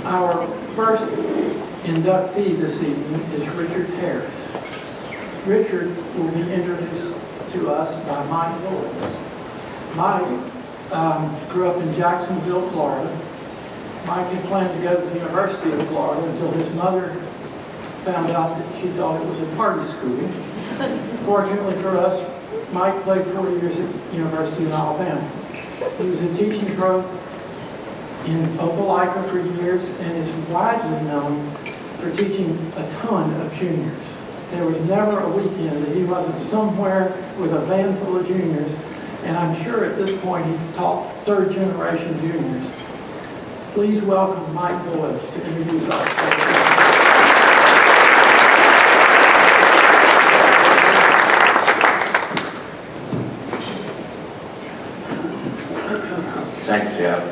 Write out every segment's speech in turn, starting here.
Our first inductee this evening is Richard Harris. Richard will be introduced to us by Mike Lewis. Mike grew up in Jacksonville, Florida. Mike had planned to go to the University of Florida until his mother found out that she thought it was a party school. Fortunately for us, Mike played 4 years at University of Alabama. He was a teaching pro in Opelika for years and is widely known for teaching a ton of juniors. There was never a weekend that he wasn't somewhere with a van full of juniors, and I'm sure at this point he's taught third generation juniors. Please welcome Mike Lewis to introduce us. Thank you, Jeff.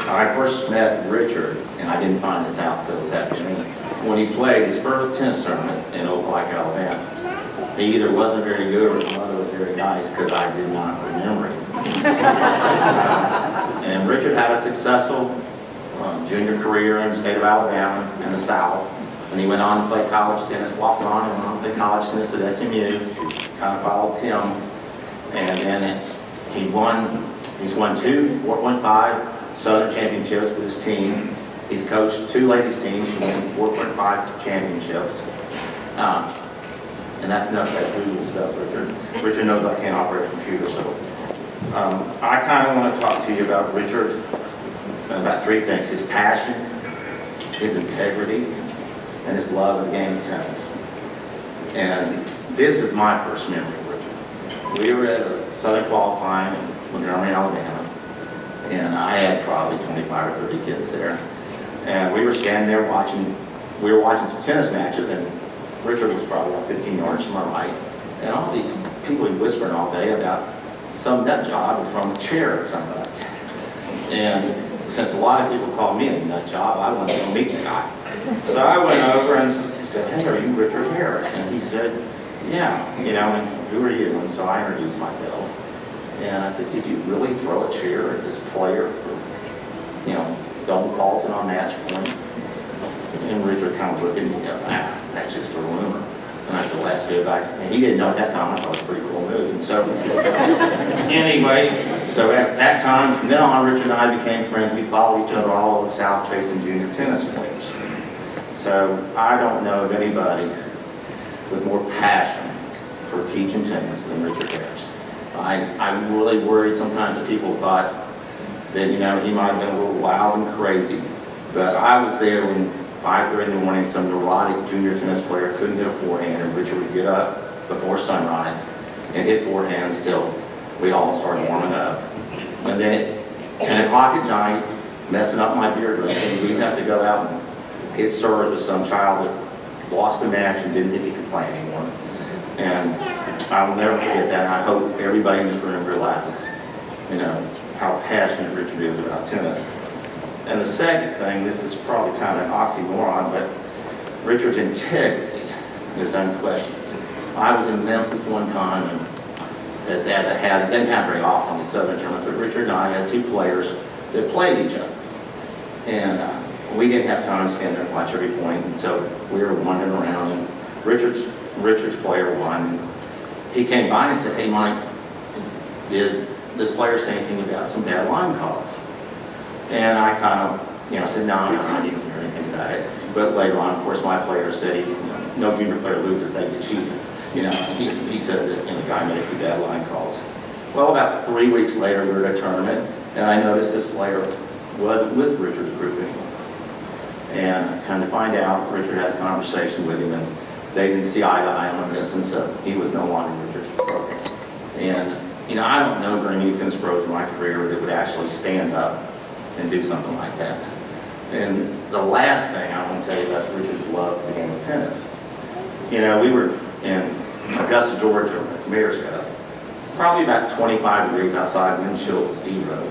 I first met Richard, and I didn't find this out until this afternoon, when he played his first tennis tournament in Opelika, Alabama. He either wasn't very good or his mother was very nice, because I did not remember him. And Richard had a successful junior career in the state of Alabama and the South. And he went on to play college tennis, walked on and went on to play college tennis at SMU. Kind of followed him. And then he's won 2 4.5 Southern championships with his team. He's coached 2 ladies teams to win 4.5 championships. And that's enough of that Google stuff, Richard. Richard knows I can't operate a computer, so. I kind of want to talk to you about Richard, about 3 things: his passion, his integrity, and his love of the game of tennis. And this is my first memory of Richard. We were at a Southern qualifying in Montgomery, Alabama, and I had probably 25 or 30 kids there. And we were standing there watching some tennis matches, and Richard was probably about 15 yards to my right. And all these people were whispering all day about some nut job from a chair at somebody. And since a lot of people call me a nut job, I wanted to go meet the guy. So I went over and said, "Hey, are you Richard Harris?" And he said, "Yeah, and who are you?" And so I introduced myself. And I said, "Did you really throw a chair at this player for, double Carlton on match point?" And Richard kind of looked at me and goes, "That's just a rumor." And I said, "Well, that's good." And he didn't know at that time. I thought it was a pretty cool move. And so, anyway, so at that time, from then on, Richard and I became friends. We followed each other all over the South chasing junior tennis players. So I don't know of anybody with more passion for teaching tennis than Richard Harris. I'm really worried sometimes that people thought that, he might have been a little wild and crazy. But I was there when 5:30 in the morning, some neurotic junior tennis player couldn't get a forehand, and Richard would get up before sunrise and hit forehands till we all started warming up. And then at 10 o'clock at night, messing up my beer drinking, we'd have to go out and hit serve with some child that lost the match and didn't think he could play anymore. And I will never forget that. I hope everybody in this room realizes, how passionate Richard is about tennis. And the second thing, this is probably kind of an oxymoron, but Richard's integrity is unquestioned. I was in Memphis one time, and as it didn't happen very often in the Southern tournament, but Richard and I had 2 players that played each other. And we didn't have time to stand there and watch every point, and so we were wandering around, and Richard's player won. He came by and said, "Hey, Mike, did this player say anything about some bad line calls?" And I kind of, said, no, I didn't hear anything about it. But later on, of course, my player said, no junior player loses, they get cheated. He said that the guy made a few bad line calls. Well, about 3 weeks later, we were at a tournament, and I noticed this player wasn't with Richard's group anymore. And kind of find out, Richard had a conversation with him, and they didn't see eye to eye on this, and so he was no longer in Richard's program. And, I don't know very many tennis pros in my career that would actually stand up and do something like that. And the last thing I want to tell you about Richard's love for the game of tennis. We were in Augusta, Georgia, at Mayor's Cup, probably about 25 degrees outside, wind chill was 0.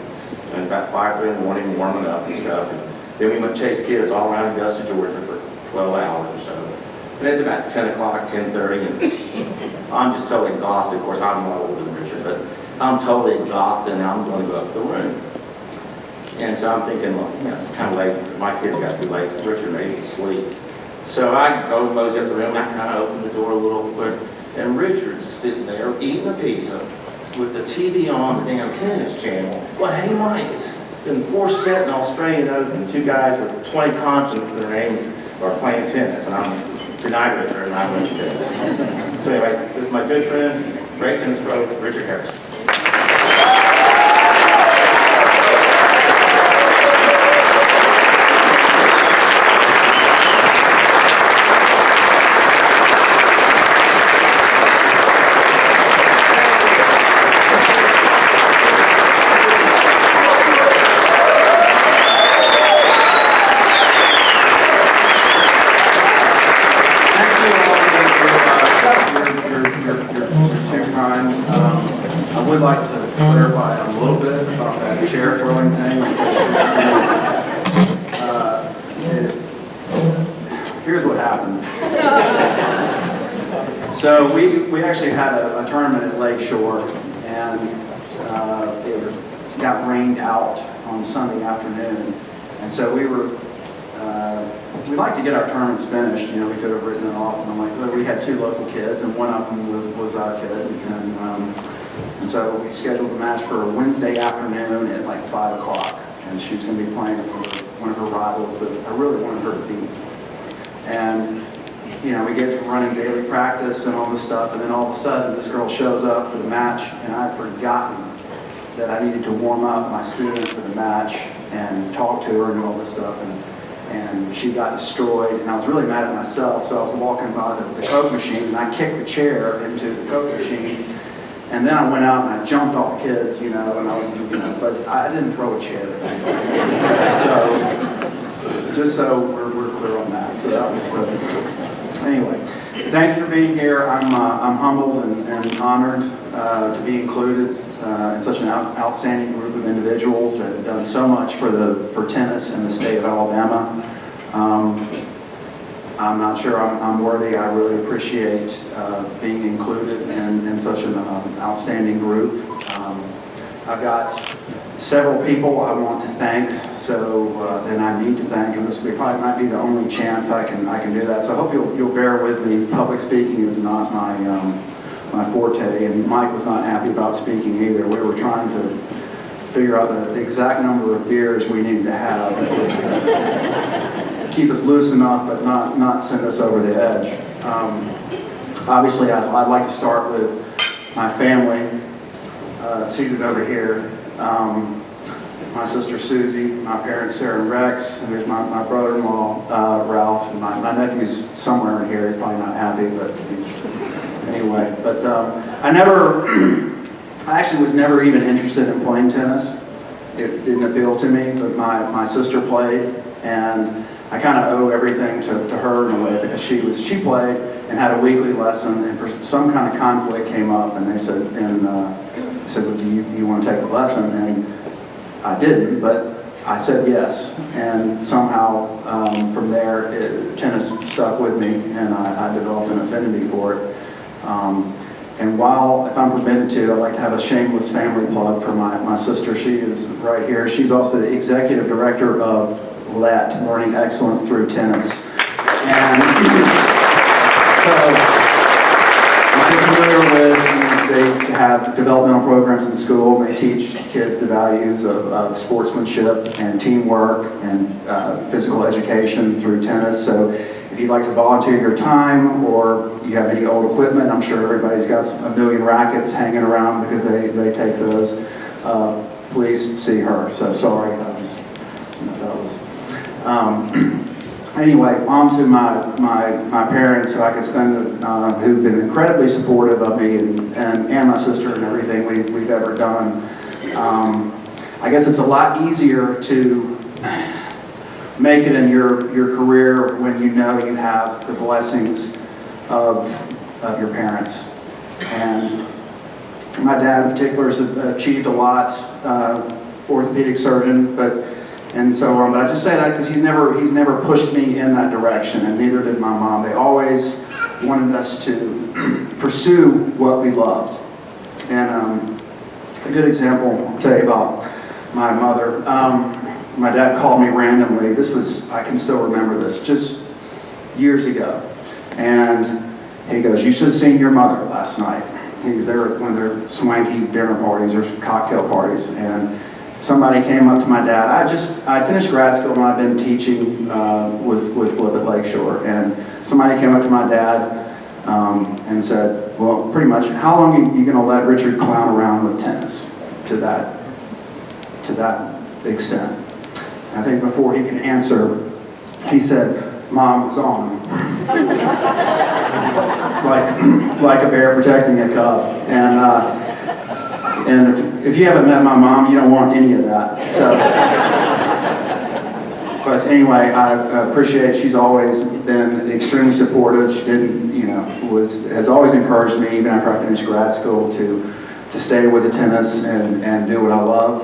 And about 5:30 in the morning, warming up and stuff. And then we went chase kids all around Augusta, Georgia for 12 hours or so. And it's about 10 o'clock, 10:30, and I'm just totally exhausted. Of course, I'm a lot older than Richard, but I'm totally exhausted, and I'm going to go up to the room. And so I'm thinking, well, it's kind of late, because my kids got to be late, Richard may be asleep. So I go mosey up the room, and I kind of open the door a little quick, and Richard's sitting there eating a pizza with the TV on, the damn tennis channel. Well, hey, Mike, it's been 4-set in Australian Open, 2 guys with 20 consonants in their names are playing tennis, and I'm good night, Richard, and I went to tennis. So anyway, this is my good friend, great tennis pro, Richard Harris. I would like to clarify a little bit about that chair twirling thing. Here's what happened. So we actually had a tournament at Lakeshore, and it got rained out on Sunday afternoon, and so we'd like to get our tournaments finished. You know, we could have written it off, and I'm like, look, we had 2 local kids, and one of them was our kid, and so we scheduled the match for Wednesday afternoon at like 5 o'clock, and she was going to be playing for one of her rivals that I really wanted her to beat. And you know, we get to running daily practice and all this stuff, and then all of a sudden this girl shows up for the match, and I'd forgotten that I needed to warm up my student for the match and talk to her and all this stuff, and she got destroyed, and I was really mad at myself. So I was walking by the Coke machine, and I kicked the chair into the Coke machine, and then I went out and I jumped all the kids, you know, and I was, you know, but I didn't throw a chair. So just so we're clear on that. So that was good. Anyway, thanks for being here. I'm humbled and honored to be included in such an outstanding group of individuals that have done so much for tennis in the state of Alabama. I'm not sure I'm worthy. I really appreciate being included in such an outstanding group. I've got several people I want to thank, and I need to thank, and this probably might be the only chance I can do that. So I hope you'll bear with me. Public speaking is not my forte, and Mike was not happy about speaking either. We were trying to figure out the exact number of beers we need to have that would keep us loose enough, but not send us over the edge. Obviously, I'd like to start with my family seated over here. My sister Susie, my parents Sarah and Rex, and there's my brother-in-law Ralph, and my nephew's somewhere in here. He's probably not happy, but anyway. But I actually was never even interested in playing tennis. It didn't appeal to me, but my sister played, and I kind of owe everything to her in a way, because she played and had a weekly lesson, and for some kind of conflict came up, and they said, well, do you want to take a lesson? And I didn't, but I said yes, and somehow from there, tennis stuck with me, and I developed an affinity for it. And while, if I'm permitted to, I'd like to have a shameless family plug for my sister. She is right here. She's also the executive director of LET, Learning Excellence Through Tennis. And so, if you're familiar with, they have developmental programs in school. They teach kids the values of sportsmanship and teamwork and physical education through tennis. So if you'd like to volunteer your time, or you have any old equipment, I'm sure everybody's got a million rackets hanging around because they take those, please see her. So sorry, anyway, on to my parents, who I could spend, who've been incredibly supportive of me and my sister and everything we've ever done. I guess it's a lot easier to make it in your career when you know you have the blessings of your parents. And my dad in particular has achieved a lot, orthopedic surgeon, but I just say that because he's never pushed me in that direction, and neither did my mom. They always wanted us to pursue what we loved. And a good example I'll tell you about my mother. my dad called me randomly. This was, I can still remember this, just years ago. And he goes, "You should have seen your mother last night." He was there at one of their swanky dinner parties or cocktail parties. And somebody came up to my dad. I finished grad school and I'd been teaching with Flip at Lakeshore. And somebody came up to my dad and said, "Well, pretty much, how long are you going to let Richard clown around with tennis to that extent?" I think before he can answer, he said, "Mom was on." like a bear protecting a cub. And if you haven't met my mom, you don't want any of that. So, but anyway, I appreciate she's always been extremely supportive. She didn't, has always encouraged me, even after I finished grad school, to stay with the tennis and do what I love.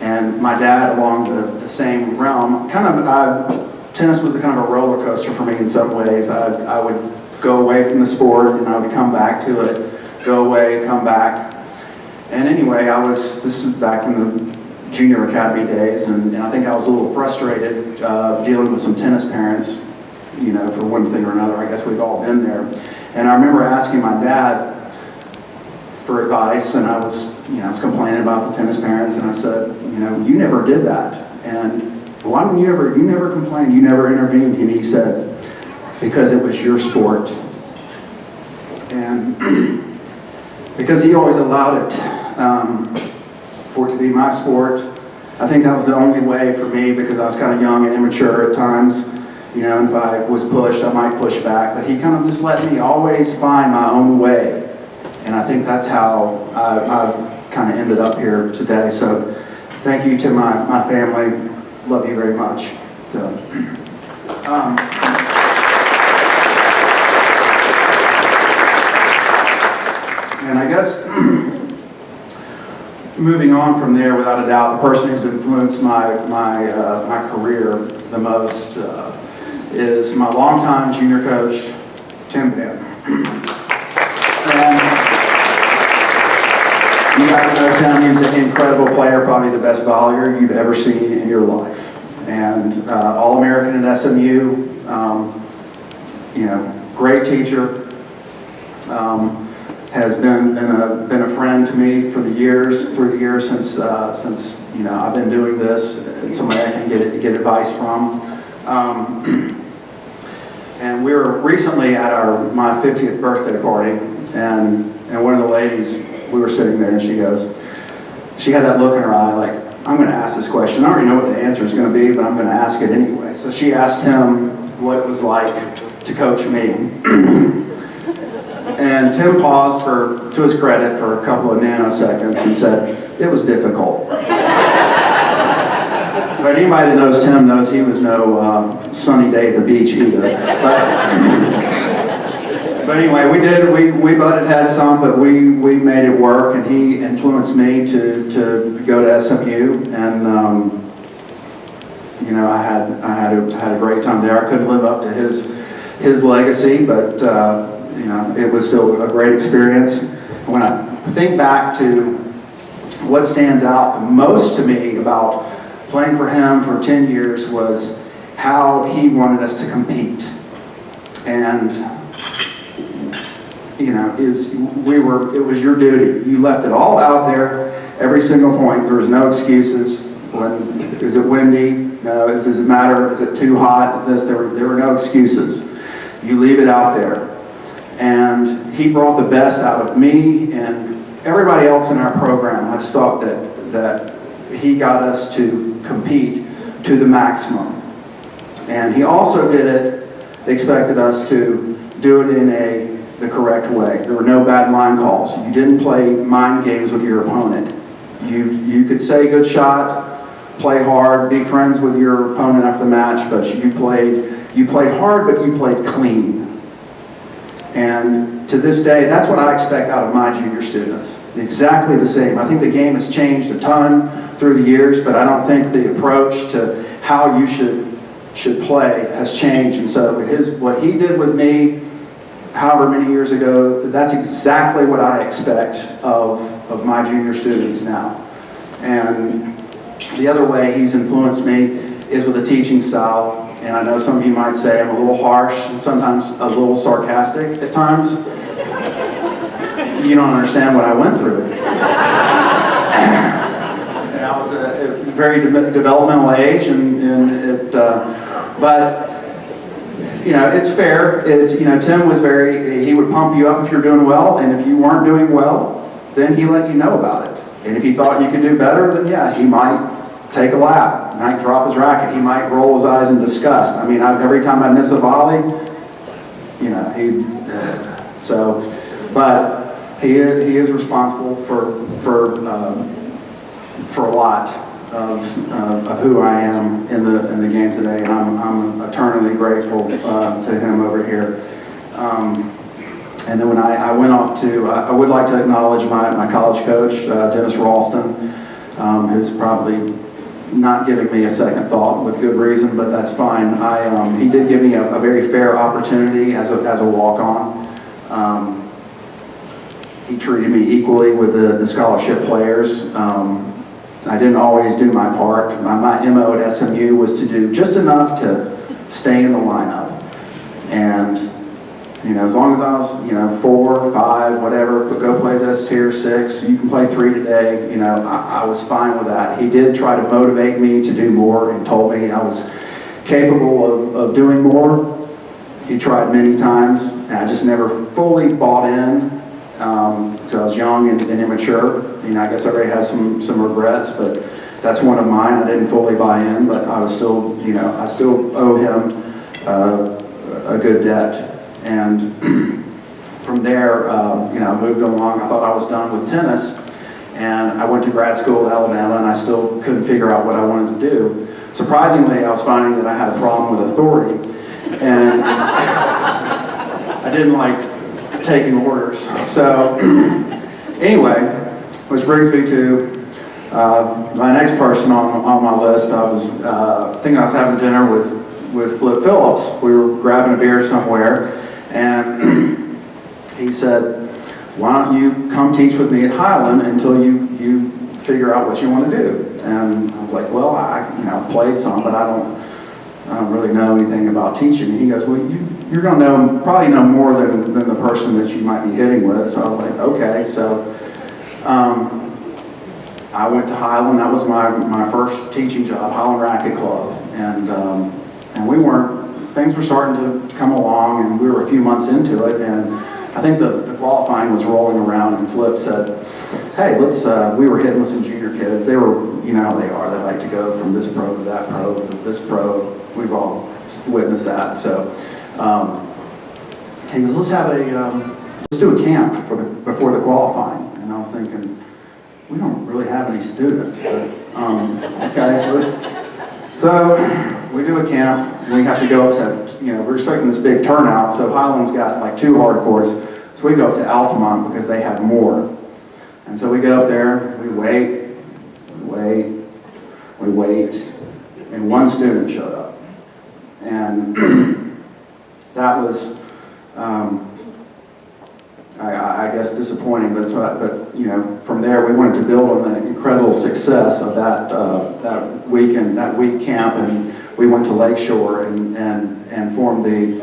And my dad, along the same realm, tennis was a kind of a roller coaster for me in some ways. I would go away from the sport and I would come back to it, go away, come back. And anyway, this was back in the junior academy days, and I think I was a little frustrated dealing with some tennis parents, for one thing or another. I guess we've all been there. And I remember asking my dad for advice, and I was complaining about the tennis parents, and I said, "You never did that. And why didn't you never complained, you never intervened?" And he said, "Because it was your sport." And because he always allowed it for it to be my sport. I think that was the only way for me, because I was kind of young and immature at times. And if I was pushed, I might push back. But he kind of just let me always find my own way. And I think that's how I've kind of ended up here today. So thank you to my family. Love you very much. So, and I guess moving on from there, without a doubt, the person who's influenced my career the most is my longtime junior coach, Tim Van. And you guys know Tim. He's an incredible player, probably the best volleyer you've ever seen in your life, and All-American at SMU. Great teacher. Has been a friend to me through the years since I've been doing this. And somebody I can get advice from. And we were recently at my 50th birthday party, and one of the ladies, we were sitting there, and she had that look in her eye like, "I'm going to ask this question. I already know what the answer is going to be, but I'm going to ask it anyway." So she asked him what it was like to coach me. And Tim paused, to his credit, for a couple of nanoseconds and said, "It was difficult." But anybody that knows Tim knows he was no sunny day at the beach either. But anyway, we butted heads some, but we made it work, and he influenced me to go to SMU, and I had a great time there. I couldn't live up to his legacy, but it was still a great experience. When I think back to what stands out the most to me about playing for him for 10 years was how he wanted us to compete. And it was your duty. You left it all out there, every single point. There was no excuses. Is it windy? No. Does it matter? Is it too hot? There were no excuses. You leave it out there. And he brought the best out of me and everybody else in our program. I just thought that he got us to compete to the maximum. And he also expected us to do it in the correct way. There were no bad line calls. You didn't play mind games with your opponent. You could say good shot, play hard, be friends with your opponent after the match, but you played hard, but you played clean. And to this day, that's what I expect out of my junior students. Exactly the same. I think the game has changed a ton through the years, but I don't think the approach to how you should play has changed. And so what he did with me, however many years ago, that's exactly what I expect of my junior students now. And The other way he's influenced me is with a teaching style. And I know some of you might say I'm a little harsh and sometimes a little sarcastic at times. You don't understand what I went through. And I was at a very developmental age, but you know, it's fair. It's, you know, Tim was he would pump you up if you're doing well, and if you weren't doing well, then he let you know about it. And if he thought you could do better, then yeah, he might take a lap, he might drop his racket, he might roll his eyes in disgust. I mean, every time I miss a volley, you know, but he is responsible for a lot of who I am in the game today, and I'm eternally grateful to him over here. And then when I went off I would like to acknowledge my college coach, Dennis Ralston, who's probably not giving me a second thought with good reason, but that's fine. He did give me a very fair opportunity as a walk-on. He treated me equally with the scholarship players. I didn't always do my part. My MO at SMU was to do just enough to stay in the lineup. And, you know, as long as I was, you know, 4, 5, whatever, but go play this here, 6, you can play 3 today, you know, I was fine with that. He did try to motivate me to do more and told me I was capable of doing more. He tried many times, and I just never fully bought in. So I was young and immature. You know, I guess everybody has some regrets, but that's one of mine. I didn't fully buy in, but I was still, you know, I still owe him a good debt. And from there, you know, I moved along. I thought I was done with tennis, and I went to grad school at Alabama, and I still couldn't figure out what I wanted to do. Surprisingly, I was finding that I had a problem with authority, and I didn't like taking orders. So anyway, which brings me to my next person on my list. I think I was having dinner with Flip Phillips. We were grabbing a beer somewhere, and he said, "Why don't you come teach with me at Highland until you figure out what you want to do?" And I was like, "Well, I played some, but I don't really know anything about teaching." And he goes, "Well, you're going to probably know more than the person that you might be hitting with." So I was like, "Okay." So I went to Highland. That was my first teaching job, Highland Racket Club, and things were starting to come along, and we were a few months into it, and I think the qualifying was rolling around, and Flip said, "Hey, we were hitting with some junior kids. They were, you know how they are. They like to go from this pro to that pro to this pro. We've all witnessed that." So he goes, let's do a camp before the qualifying. And I was thinking, we don't really have any students, but okay, so we do a camp. We have to go up to, we're expecting this big turnout, so Highland's got like 2 hard courts, so we go up to Altamont because they have more. And so we get up there, we wait, and one student showed up. And that was, I guess, disappointing, but from there we wanted to build on the incredible success of that week camp, and we went to Lakeshore and formed the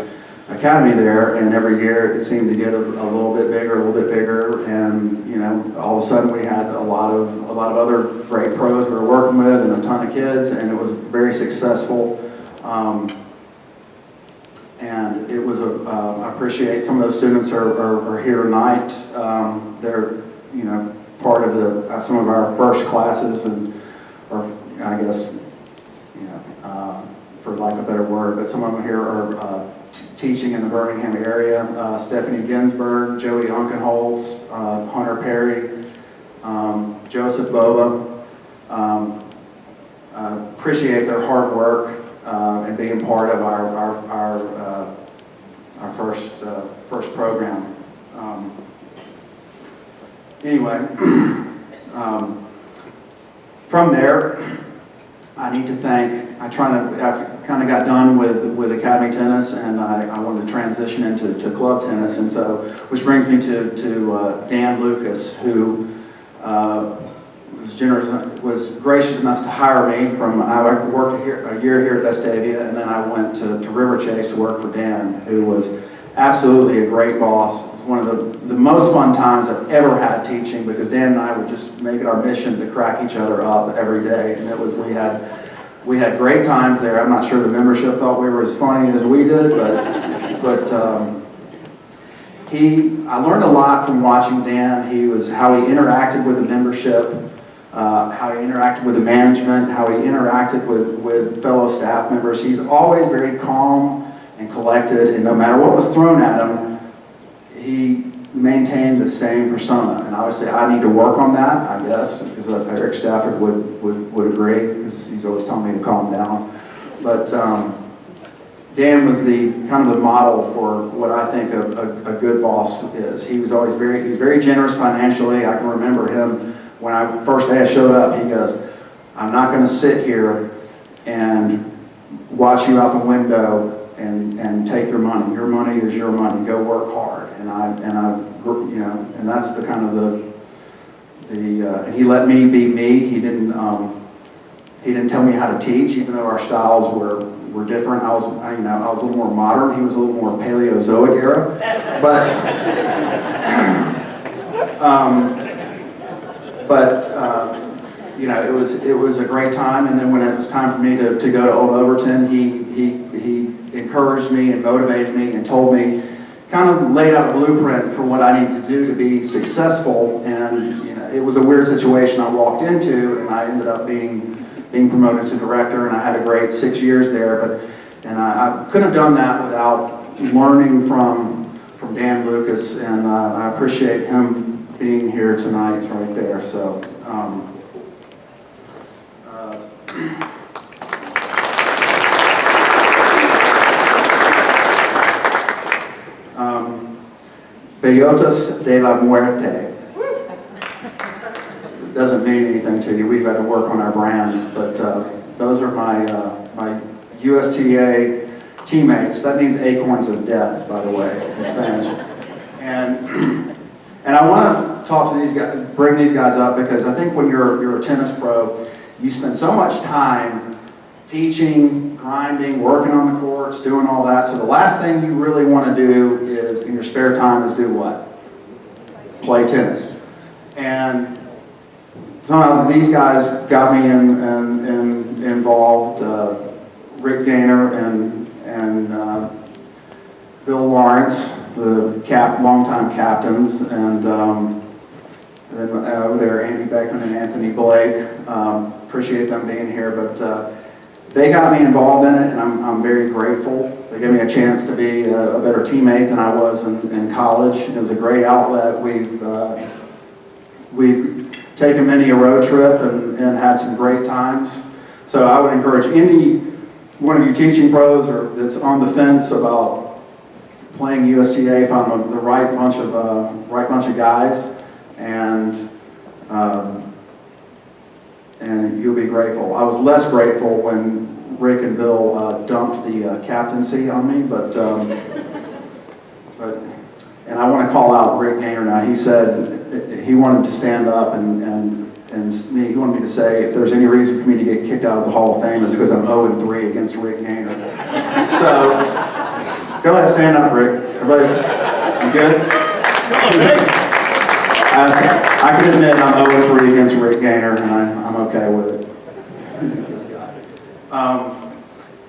academy there, and every year it seemed to get a little bit bigger, and all of a sudden we had a lot of other great pros we were working with, and a ton of kids, and it was very successful. And it was I appreciate some of those students are here tonight. They're part of some of our first classes, or I guess for lack of a better word, but some of them here are teaching in the Birmingham area. Stephanie Ginsberg, Joey Unkenholz, Hunter Perry, Joseph Boba. Appreciate their hard work and being part of our first program. Anyway, from there, I need to thank. I've kind of got done with academy tennis, and I wanted to transition into club tennis, and so which brings me to Dan Lucas, who was gracious enough to hire me I worked a year here at Vestavia, and then I went to River Chase to work for Dan, who was absolutely a great boss. It was one of the most fun times I've ever had teaching, because Dan and I would just make it our mission to crack each other up every day, and we had great times there. I'm not sure the membership thought we were as funny as we did, but I learned a lot from watching Dan. How he interacted with the membership, how he interacted with the management, how he interacted with fellow staff members. He's always very calm and collected, and no matter what was thrown at him, he maintained the same persona. And obviously I need to work on that, I guess, because Eric Stafford would agree, because he's always telling me to calm down. But Dan was the kind of the model for what I think a good boss is. He was very generous financially. I can remember him when first day I showed up, he goes, "I'm not going to sit here and watch you out the window and take your money. Your money is your money. Go work hard." And that's the kind of and he let me be me. He didn't tell me how to teach, even though our styles were different. I was a little more modern. He was a little more Paleozoic era, it was a great time. And then when it was time for me to go to Old Overton, he encouraged me and motivated me and told me, kind of laid out a blueprint for what I need to do to be successful. And it was a weird situation I walked into, and I ended up being promoted to director, and I had a great 6 years there. And I couldn't have done that without learning from Dan Lucas, and I appreciate him being here tonight, right there. So. Bellotas de la Muerte. Doesn't mean anything to you. We've got to work on our brand, but those are my USTA teammates. That means acorns of death, by the way, in Spanish. And I want to talk to these guys, bring these guys up, because I think when you're a tennis pro, you spend so much time teaching, grinding, working on the courts, doing all that. So the last thing you really want to do is, in your spare time, is do what? Play tennis. And somehow these guys got me involved. Rick Gaynor and Bill Lawrence, the longtime captains, and then over there Andy Beckman and Anthony Blake. Appreciate them being here, but they got me involved in it, and I'm very grateful. They gave me a chance to be a better teammate than I was in college. It was a great outlet. We've taken many a road trip and had some great times. So I would encourage any one of you teaching pros or that's on the fence about playing USTA, find the right bunch of guys, and you'll be grateful. I was less grateful when Rick and Bill dumped the captaincy on me, and I want to call out Rick Gaynor now. He said he wanted to stand up and he wanted me to say, if there's any reason for me to get kicked out of the Hall of Fame, it's because I'm 0-3 against Rick Gaynor. So, go ahead, stand up, Rick. Everybody, you good? I can admit I'm 0-3 against Rick Gaynor, and I'm okay with it. He's a good guy.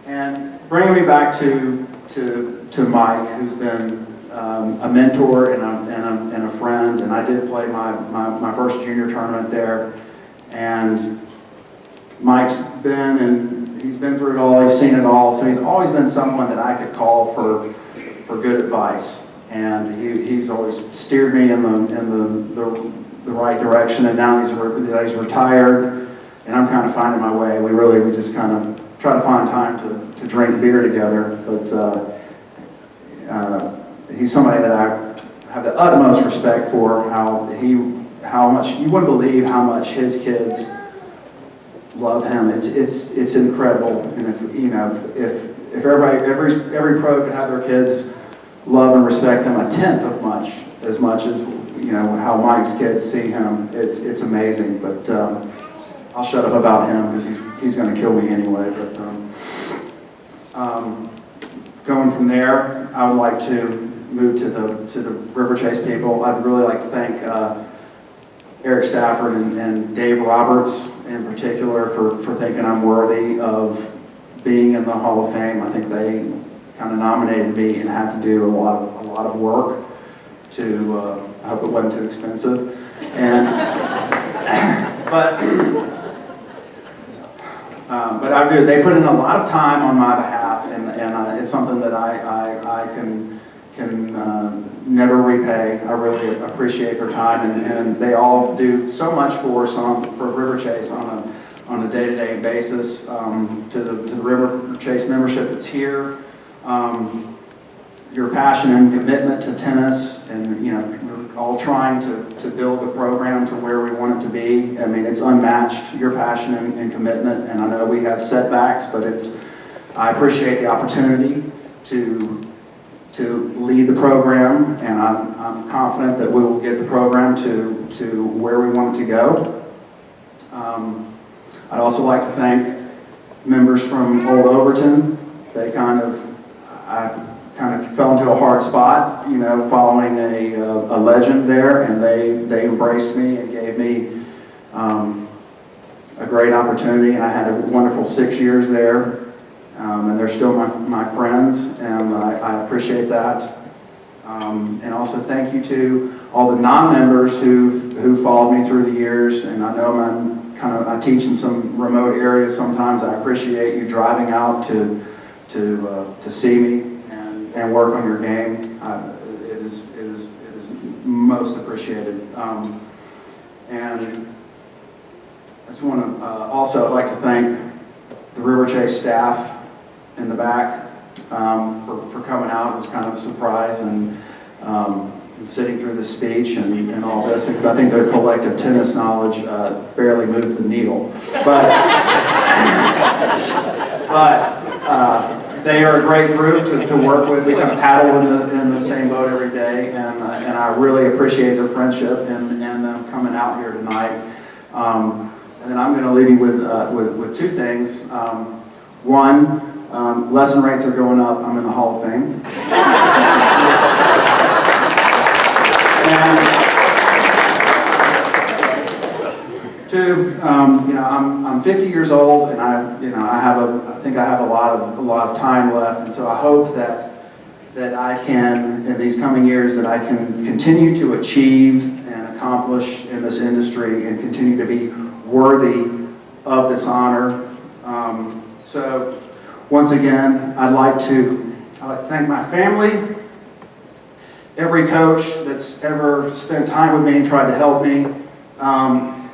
And bringing me back to Mike, who's been a mentor and a friend, and I did play my first junior tournament there. And Mike's he's been through it all, he's seen it all, so he's always been someone that I could call for good advice. And he's always steered me in the right direction. And now that he's retired, and I'm kind of finding my way. We just kind of try to find time to drink beer together. But he's somebody that I have the utmost respect for. How much you wouldn't believe how much his kids love him. It's incredible. And if every pro could have their kids love and respect them a tenth as much as you know, how Mike's kids see him, it's amazing. But I'll shut up about him because he's going to kill me anyway. But going from there, I would like to move to the River Chase people. I'd really like to thank Eric Stafford and Dave Roberts in particular for thinking I'm worthy of being in the Hall of Fame. I think they kind of nominated me and had to do a lot of work to. I hope it wasn't too expensive. And but I do. They put in a lot of time on my behalf, and it's something that I can never repay. I really appreciate their time, and they all do so much for us for River Chase on a day-to-day basis. To the River Chase membership that's here, your passion and commitment to tennis, and you know, we're all trying to build the program to where we want it to be. I mean, it's unmatched, your passion and commitment, and I know we have setbacks, but I appreciate the opportunity to lead the program, and I'm confident that we will get the program to where we want it to go. I'd also like to thank members from Old Overton. I kind of fell into a hard spot, you know, following a legend there, and they embraced me and gave me a great opportunity, and I had a wonderful 6 years there, and they're still my friends, and I appreciate that. And also thank you to all the non-members who followed me through the years, and I know I teach in some remote areas sometimes. I appreciate you driving out to see me and work on your game. It is most appreciated. And I just want to also I'd like to thank the River Chase staff in the back for coming out. It was kind of a surprise, and sitting through this speech and all this, because I think their collective tennis knowledge barely moves the needle. But they are a great group to work with. We kind of paddle in the same boat every day, and I really appreciate their friendship and them coming out here tonight. And then I'm going to leave you with two things. One, lesson rates are going up. I'm in the Hall of Fame. And two, you know, I'm 50 years old, and I think I have a lot of time left, and so I hope that I can, in these coming years, that I can continue to achieve and accomplish in this industry and continue to be worthy of this honor. So once again, I'd like to thank my family, every coach that's ever spent time with me and tried to help me,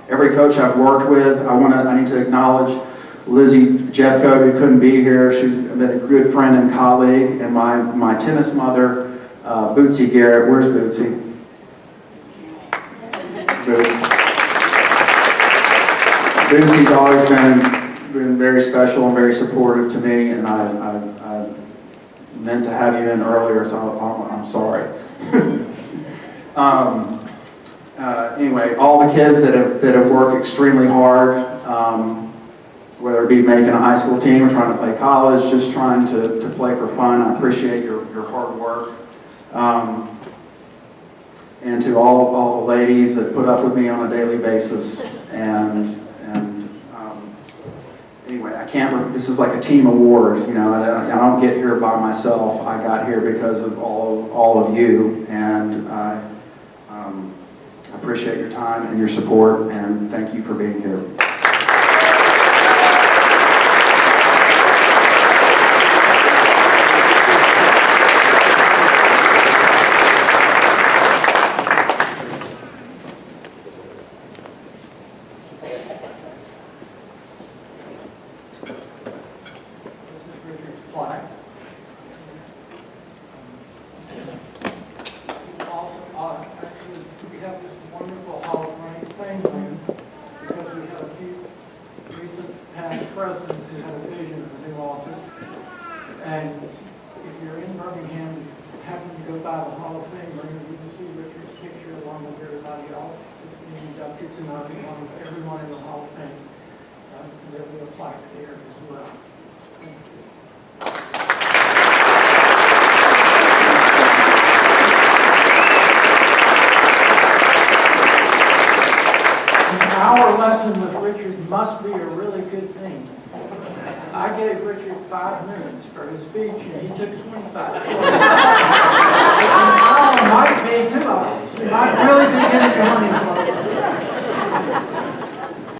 every coach I've worked with. I need to acknowledge Lizzie Jeffcoat, who couldn't be here. She's been a good friend and colleague, and my tennis mother, Bootsy Garrett. Where's Bootsy? Bootsy's always been very special and very supportive to me, and I meant to have you in earlier, so I'm sorry. Anyway, all the kids that have worked extremely hard, whether it be making a high school team or trying to play college, just trying to play for fun, I appreciate your hard work. And to all the ladies that put up with me on a daily basis, and anyway, this is like a team award, you know. I don't get here by myself. I got here because of all of you, and I appreciate your time and your support, and thank you for being here. Presidents who had a vision of a new office, and if you're in Birmingham, happen to you go by the Hall of Fame ring, you can see Richard's picture along with everybody else that's being inducted tonight, along with everyone in the Hall of Fame. There'll be a plaque there as well. Thank you. An hour lesson with Richard must be a really good thing. I gave Richard 5 minutes for his speech, and he took 25.